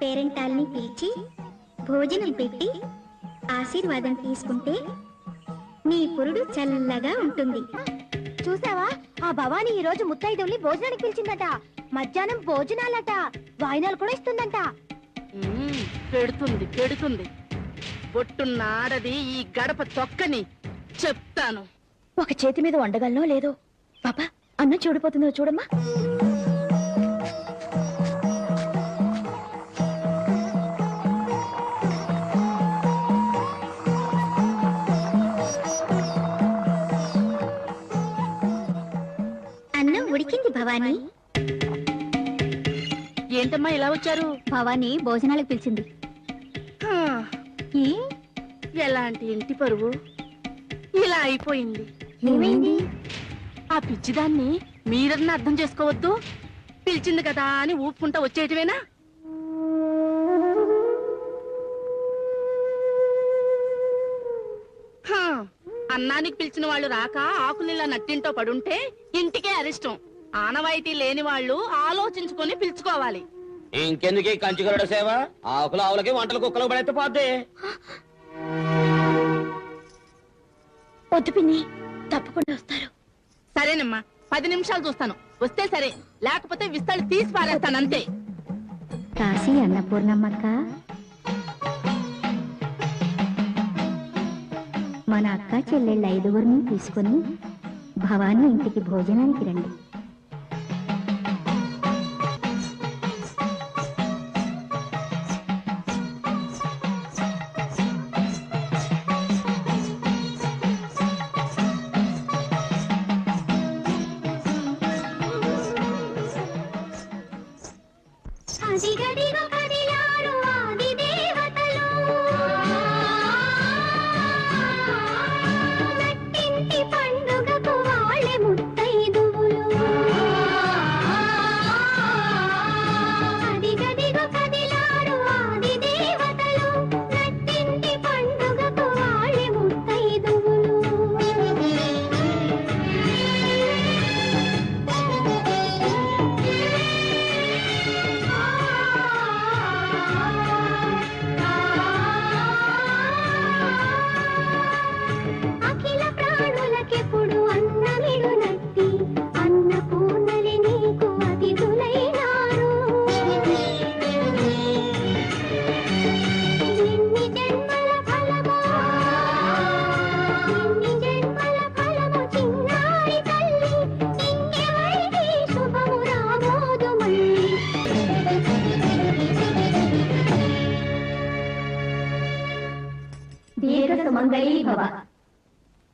పేరెంటాల్ని పిలిచి భోజనం పెట్టి ఆశీర్వాదం తీసుకుంటే నీ పురుడు చల్లగా ఉంటుంది. చూసావా, ఆ భవానీ ఈ రోజు ముత్తైదుల్ని భోజనానికి పిలిచిందట. మధ్యాహ్నం భోజనాలట, వాయినాలు కూడా ఇస్తుందంట. పెడుతుంది పెడుతుంది. పొట్టున్నాడది ఈ గడప తొక్కని చెప్తాను. ఒక చేతి మీద వండగలనో లేదో. పాపా, అన్నం చూడిపోతుందో చూడమ్మా. అన్నం ఉడికింది భవానీ. ఏంటమ్మా ఇలా వచ్చారు? భవానీ భోజనాలకు పిలిచింది. ఎలాంటి ఇంటి పరువు ఇలా అయిపోయింది. ఏమైంది? ఆ పిచ్చిదాన్ని మీరన్నా అర్థం చేసుకోవద్దు. పిలిచింది కదా అని ఊపుకుంటా వచ్చేయటమేనా? అన్నానికి పిలిచిన వాళ్ళు రాక ఆకులిలా నట్టింటో పడుంటే ఇంటికే అరిష్టం. ఆనవాయితీ లేని వాళ్ళు ఆలోచించుకొని పిలుచుకోవాలి. ఇంకెందుకు కంచుగరుడ సేవ? ఆకులు ఆవులకి వంటలు కుక్కలు పడైతే పోద్ది. వద్దు పిన్ని, తప్పకుండా వస్తారు. సరేనమ్మా, 10 నిమిషాలు చూస్తాను. వస్తే సరే, లేకపోతే విస్తాలు తీసి పారేస్తానంతే. కాశీ అన్నపూర్ణమ్మక్క, మన అక్క చెల్లెళ్ళ 5గురిని తీసుకుని భవానీ ఇంటికి భోజనానికి రండి. దీర్ఘ సుమంగళీ భవ.